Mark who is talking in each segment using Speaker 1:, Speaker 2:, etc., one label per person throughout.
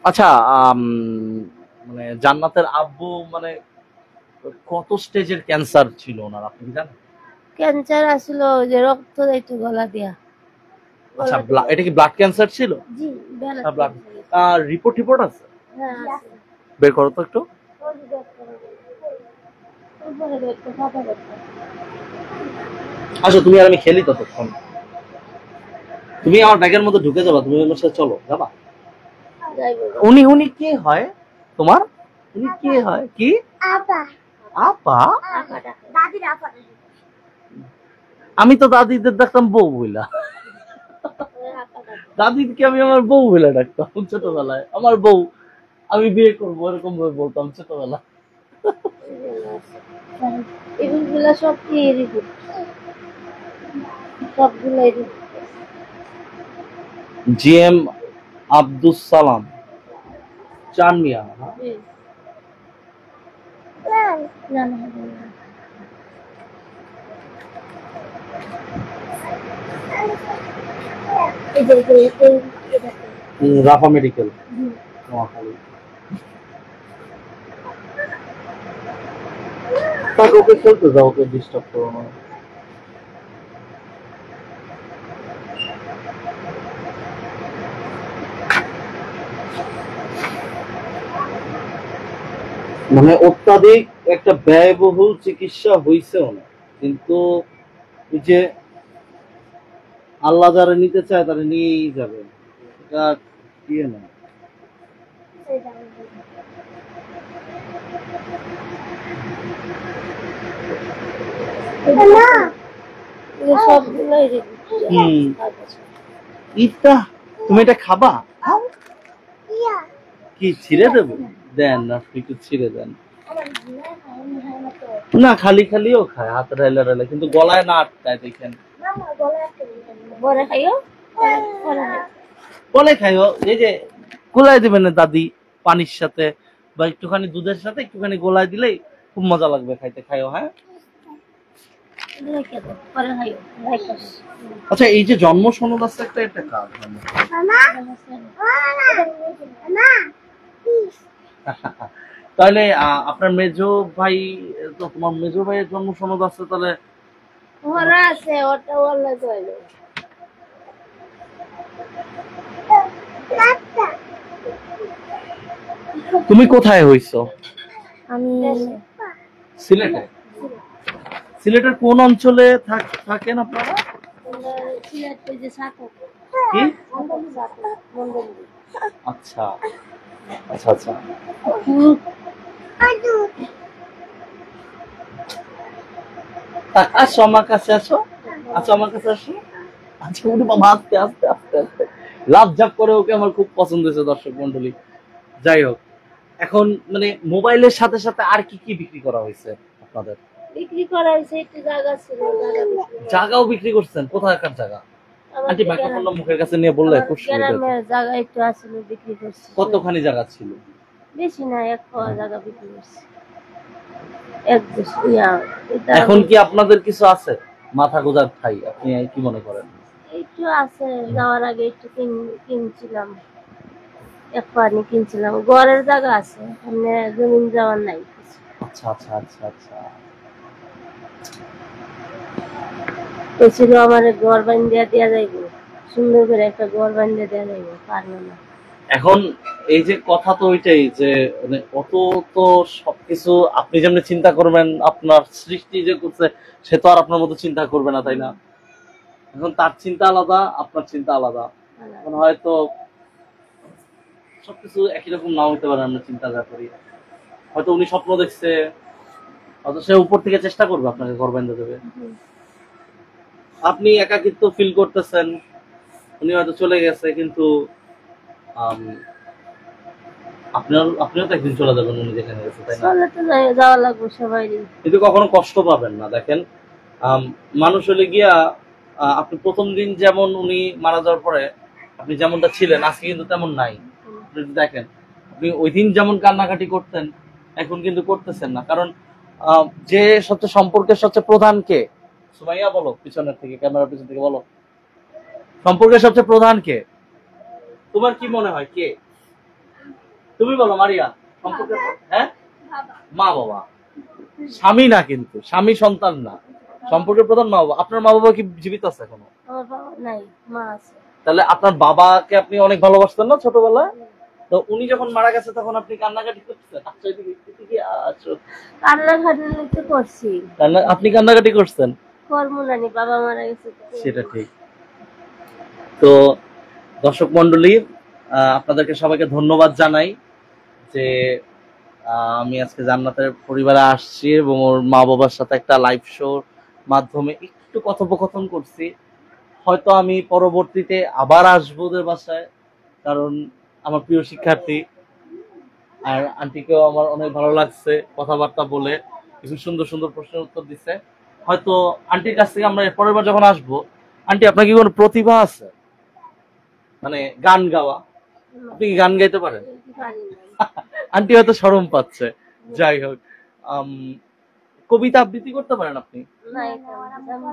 Speaker 1: আচ্ছা, মানে জান্নাতের আব্বু মানে কত স্টেজের ক্যান্সার ছিল ওনার, আপনি কি জানেন?
Speaker 2: ক্যান্সার আসলো যে রক্ত যাইতো গলা দিয়া।
Speaker 1: আচ্ছা, এটা কি ব্লাড ক্যান্সার ছিল?
Speaker 2: জি, ব্লাড
Speaker 1: ব্লাড
Speaker 2: ক্যান্সার।
Speaker 1: রিপোর্ট আছে?
Speaker 2: হ্যাঁ আছে।
Speaker 1: বের করো তো একটু। আসো, তুমি আর আমি খেলি ততক্ষণ। তুমি আমার ব্যাগের মধ্যে ঢুকে যাবা, তুমি আমার সাথে চলো, যাবা? উনি উনি কে হয় তোমার? উনি কে হয়? কি
Speaker 2: আপা?
Speaker 1: আপা?
Speaker 2: দাদির আপা।
Speaker 1: আমি তো দাদিদের ডাকতাম বউ বইলা। দাদিকে আমি আমার বউ বইলা ডাকতাম ছোটবেলায়, আমার বউ, আমি বিয়ে করবো এরকম ভাবে বলতাম ছোটবেলায়।
Speaker 2: এগুলা সব কি রিপোর্ট? সবগুলাই
Speaker 1: জিএম আব্দুস সালাম চান মিয়া। রাফা মেডিকেল নোয়াখালী। তাকে ওকে খেলতে যাও, ওকে ডিস্টার্ব করো না। মানে অত্যাধিক একটা ব্যয়বহুল চিকিৎসা হইছে অনেক, কিন্তু ওই যে আল্লাহ যারা নিতে চায় তারা নিয়েই যাবে, এটা কি না। ইটা তুমি এটা খাবা? কি ছিঁড়ে দেবো? দেন না, একটু ছিঁড়ে দেন না, খালি খালিও খায়, হাতে ঢাইলা ঢাইলা, কিন্তু গলায় না আটকায়। দেখেন বলে খাইও, এই যে গোলায় দিবেন না দাদি, পানির সাথে বা একটুখানি দুধের সাথে একটুখানি গোলায় দিলেই খুব মজা লাগবে খাইতে। খাইও, হ্যাঁ। আচ্ছা, এই যে জন্ম সনদ আছে একটা, এটা কার? তাহলে আপনার মেজো ভাই, তো তোমার মেজো ভাইয়ের জন্ম সনদ আছে, তাহলে
Speaker 2: ওরা আছে, ওটা ওলা চলে।
Speaker 1: তুমি কোথায় হইছো?
Speaker 2: আমি
Speaker 1: সিলেটে। সিলেটের কোন অঞ্চলে থাকেন আপনারা?
Speaker 2: সিলেট ওই যে সাতক।
Speaker 1: কি?
Speaker 2: মন্ডল।
Speaker 1: আচ্ছা আচ্ছা আচ্ছা। আসো আমার কাছে, আসো, আচ্ছা আমার কাছে আসো। আচ্ছা, উনি বাবা, আস্তে আস্তে আস্তে আস্তে লাভ ঝাপ করে, ওকে আমার খুব পছন্দ হয়েছে দর্শক মন্ডলী। যাই হোক, এখন মানে মোবাইলের সাথে সাথে আর কি কি বিক্রি করা হয়েছে আপনাদের?
Speaker 2: বিক্রি করা হয়েছে একটু জায়গা ছিল,
Speaker 1: জায়গাও বিক্রি করছেন? কোথাকার জায়গা? আন্টি মাইক্রোফোনটা মুখের কাছে নিয়ে বললে খুব সুবিধা হতো।
Speaker 2: গ্রামের জায়গা একটু আছিল, বিক্রি করছি।
Speaker 1: কতখানি জায়গা ছিল?
Speaker 2: বেশি না, 1 জায়গা বিক্রি করছি।
Speaker 1: এখন কি আপনাদের কিছু আছে মাথা গোজার ঠাই? আপনি কি মনে করেন?
Speaker 2: একটু আছে, যাওয়ার আগে একটু কিনছিলাম, 1 পানি কিনছিলাম। ঘরের জায়গা আছে, এমনি জমিন যাওয়ার নাই।
Speaker 1: আচ্ছা আচ্ছা আচ্ছা আচ্ছা।
Speaker 2: বলছিল আমার ঘর বানিয়ে দেওয়া যাইব, সুন্দর করে একটা ঘর বানিয়ে দেওয়া যাইব, পারবো না।
Speaker 1: এখন এই যে কথা তো ওইটাই যে মানে অত তো সবকিছু আপনি যেমনি চিন্তা করবেন, আপনার সৃষ্টি যে করছে সে তো আর আপনার মতো চিন্তা করবে না, তাই না? এখন তার চিন্তা আলাদা, আপনার চিন্তা আলাদা। এখন হয়তো সবকিছু একই রকম নাও হতে পারে, আমরা চিন্তা যা করি। হয়তো উনি স্বপ্ন দেখছে, হয়তো সে উপর থেকে চেষ্টা করবে আপনাকে ঘর বেঁধে দেবে। আপনি একাকিত্ব ফিল করতেছেন, উনি হয়তো চলে গেছে, কিন্তু আপনিও তো একদিন চলে যাবেন উনি যেখানে গেছে, তাই না?
Speaker 2: যাওয়া লাগবে সবাই,
Speaker 1: কিন্তু কখনো কষ্ট পাবেন না। দেখেন, মানুষ হলে গিয়া আপনি প্রথম দিন যেমন উনি মারা যাওয়ার পরে আপনি যেমনটা ছিলেন, আজকে কিন্তু তেমন নাই। দেখেন, আপনি ওই দিন যেমন কান্নাকাটি করতেন, এখন কিন্তু করতেছেন না। কারণ যে সবচেয়ে সম্পর্কের সবচেয়ে প্রধান কে? সুমাইয়া বলো, পিছনের থেকে, ক্যামেরার পিছন থেকে বলো, সম্পর্কের সবচেয়ে প্রধান কে? তোমার কি মনে হয় কে? তুমি বলো মারিয়া, সম্পর্কের হ্যাঁ মা বাবা, স্বামী না, কিন্তু স্বামী সন্তান না, সম্পর্কের প্রধান মা বাবা। আপনার মা বাবা কি জীবিত আছে এখনো?
Speaker 2: আমার বাবা নাই, মা আছে।
Speaker 1: তাহলে আপনার বাবাকে আপনি অনেক ভালোবাসতেন না ছোটবেলায়? তো উনি যখন মারা গেছে তখন আপনি কান্নাকাটি করছেন? আচ্ছা, এদিকে আসো।
Speaker 2: কান্নাকাটি তো করছি।
Speaker 1: আপনি কান্নাকাটি করছেন?
Speaker 2: কর্ম নানি, বাবা মারা গেছে তো।
Speaker 1: সেটা ঠিক। তো দর্শক মন্ডলী, আপনাদেরকে সবাইকে ধন্যবাদ জানাই যে আমি আজকে জান্নাতের পরিবারে আসছি এবং ওর মা বাবার সাথে একটা লাইভ শোর মাধ্যমে একটু কথোপকথন করছি। হয়তো আমি পরবর্তীতে আবার আসবো ওদের বাসায়, কারণ আমার প্রিয় শিক্ষার্থী। আর আন্টিকেও আমার অনেক ভালো লাগছে কথাবার্তা বলে, খুব সুন্দর সুন্দর প্রশ্নের উত্তর দিচ্ছে। হয়তো আন্টির কাছ থেকে আমরা পরের বার যখন আসবো, আন্টি আপনার কি কোনো প্রতিভা আছে, মানে গান গাওয়া? আপনি কি গান গাইতে পারেন? আন্টি হয়তো শরম পাচ্ছে। যাই হোক, কবিতা আবৃত্তি করতে পারেন আপনি?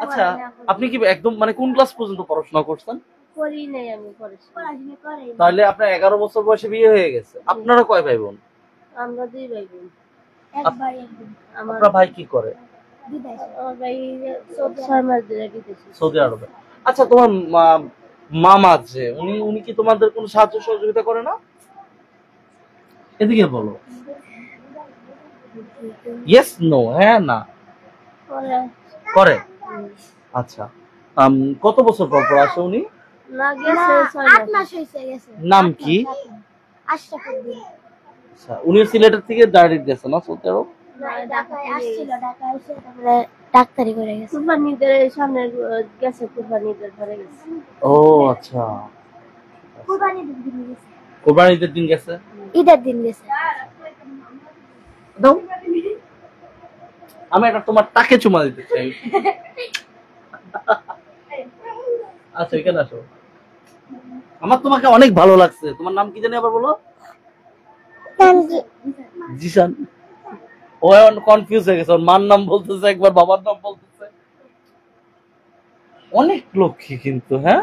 Speaker 1: আচ্ছা, আপনি কি একদম মানে কোন ক্লাস পর্যন্ত পড়াশোনা করছেন?
Speaker 2: করি নাই আমি, পড়াশোনা করি।
Speaker 1: তাহলে আপনার 11 বছর বয়সে বিয়ে হয়ে গেছে। আপনারা কয় ভাই বোন?
Speaker 2: আমরা 2 ভাই বোন। এক ভাই এক বোন।
Speaker 1: আপনার ভাই কি করে?
Speaker 2: আমার ভাই 6 মাস ধরে বিদেশে,
Speaker 1: সৌদি আরবে। আচ্ছা, তোমার মামা যে উনি কি তোমাদের কোনো সাহায্য সহযোগিতা করে না? এদিকে বলো, ইয়েস নো, হ্যাঁ না করে। আচ্ছা, কত বছর পর পর আসে উনি?
Speaker 2: না, গেছে 8 মাস হইছে গেছে।
Speaker 1: নাম কি?
Speaker 2: আশরাফুদ্দিন।
Speaker 1: আচ্ছা, উনি সিলেটের থেকে ডাইরেক্ট গেছে না সৌদি আরব?
Speaker 2: না, ঢাকায় আসছিল, ঢাকায় এসে তারপরে ডাক্তারি করে গেছে। কুরবানিদের সামনে গেছে, কুরবানিদের পরে গেছে।
Speaker 1: ও আচ্ছা,
Speaker 2: কুরবানিদের দিন গেছে।
Speaker 1: কুরবানিদের দিন গেছে,
Speaker 2: ঈদের দিন গেছে।
Speaker 1: দাও, আমি এটা তোমার টাকে চুমা দিতে চাই। আচ্ছা, এখানে আসো। আমার তোমাকে অনেক ভালো লাগছে। তোমার নাম কি জানি আবার বলো? জিসান। ও এখন কনফিউজ হয়ে গেছে, ওর মার নাম বলতেছে একবার, বাবার নাম বলতেছে। অনেক লক্ষ্মী কিন্তু, হ্যাঁ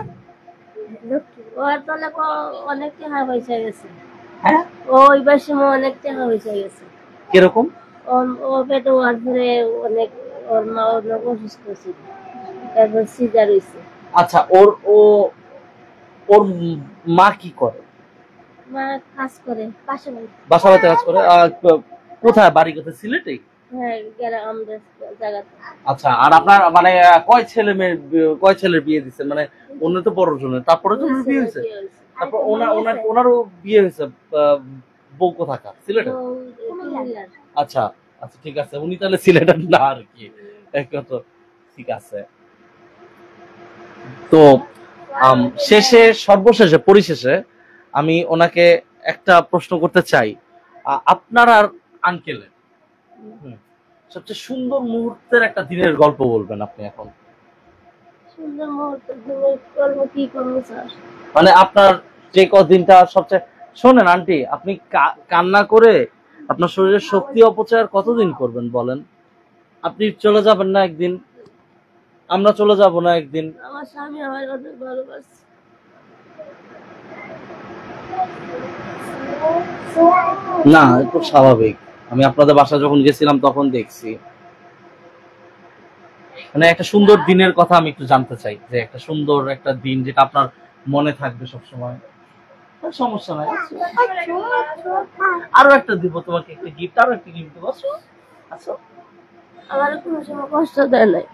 Speaker 2: ওর তাহলে অনেক টাকা পয়সা গেছে।
Speaker 1: হ্যাঁ,
Speaker 2: ওই বয়সে অনেক টাকা পয়সা গেছে।
Speaker 1: কিরকম?
Speaker 2: ও পেটে ওয়ার ধরে অনেক, ওর মা অনেক অসুস্থ ছিল, তারপর সিজার হয়েছে।
Speaker 1: আচ্ছা, ওর মা কি করে?
Speaker 2: মা কাজ করে, বাসা
Speaker 1: বাসাবাড়িতে কাজ করে। কোথায় বাড়ি? কোথায়? সিলেটে?
Speaker 2: হ্যাঁ, আমাদের জায়গাতে।
Speaker 1: আচ্ছা, আর আপনার মানে কয় ছেলের বিয়ে দিচ্ছেন? মানে অন্য তো বড় জনের, তারপরে তো বিয়ে হয়েছে, তারপর ওনারও বিয়ে হয়েছে। বউ কোথাকার? সিলেটে? আচ্ছা আচ্ছা, ঠিক আছে, উনি তাহলে সিলেটের না আর কি, এক কথা। ঠিক আছে। তো সর্বশেষে পরিশেষে আমি ওনাকে একটা প্রশ্ন করতে চাই। আপনার আর আঙ্কেলের সবচেয়ে সুন্দর মুহূর্তের একটা দিনের গল্প বলবেন আপনি এখন।
Speaker 2: সুন্দর মুহূর্তের গল্প কি করবো স্যার?
Speaker 1: মানে আপনার যে কদিনটা সবচেয়ে, শোনেন আন্টি, আপনি কান্না করে আপনার শরীরের শক্তি অপচয় কতদিন করবেন বলেন? আপনি চলে যাবেন না একদিন, আমরা চলে যাব না একদিন?
Speaker 2: আমার স্বামী আমার অনেক ভালোবাসে।
Speaker 1: না, খুব স্বাভাবিক। আমি আপনাদের বাসা যখন গেছিলাম তখন দেখছি। মানে একটা সুন্দর দিনের কথা আমি একটু জানতে চাই, যে একটা সুন্দর একটা দিন যেটা আপনার মনে থাকবে সবসময়। সমস্যা নাই, আরো একটা দিব তোমাকে, একটা গিফট, আরো একটা গিফট দেবো। আচ্ছা,
Speaker 2: আমার কোনো সময় কষ্ট দেয় নাই,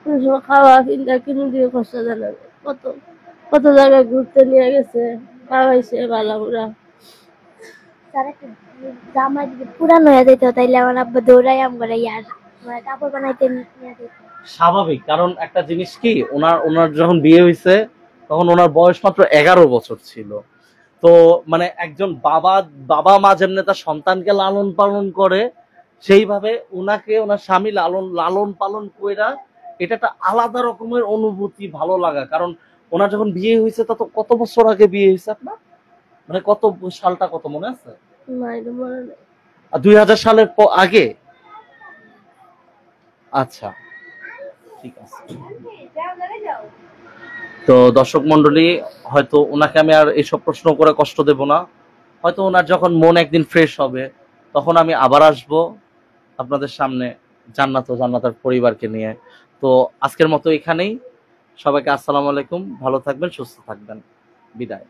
Speaker 2: কোনো সময় খাওয়া কিনা কিনে দিয়ে কষ্ট দেয় না। কত কত জায়গায় ঘুরতে নিয়ে গেছে, খাওয়াইছে ভালো পুরা। জামা যদি পুরানো হয়ে যেত তাইলে আমার আব্বা দৌড়াই আমরা ইয়ার কাপড় বানাইতে নিয়ে যেত।
Speaker 1: স্বাভাবিক, কারণ একটা জিনিস কি, ওনার যখন বিয়ে হয়েছে তখন ওনার বয়স মাত্র 11 বছর ছিল। তো মানে একজন বাবা মা যেমনি তার সন্তানকে লালন পালন করে, সেইভাবে ওনাকে ওনার স্বামী লালন পালন কইরা, এটা একটা আলাদা রকমের অনুভূতি, ভালো লাগা। কারণ ওনার যখন বিয়ে হয়েছে তত কত বছর আগে বিয়ে হয়েছে আপনার? মানে কত সালটা কত মনে আছে? 2000 সালের আগে। আচ্ছা, ঠিক আছে। তো দর্শক মন্ডলী, হয়তো ওনাকে আমি আর এইসব প্রশ্ন করে কষ্ট দেব না। হয়তো ওনার যখন মন একদিন ফ্রেশ হবে তখন আমি আবার আসব আপনাদের সামনে জান্নাত ও জান্নাতের পরিবারকে নিয়ে। তো আজকের মতো এখানেই। সবাইকে আসসালামু আলাইকুম, ভালো থাকবেন, সুস্থ থাকবেন, বিদায়।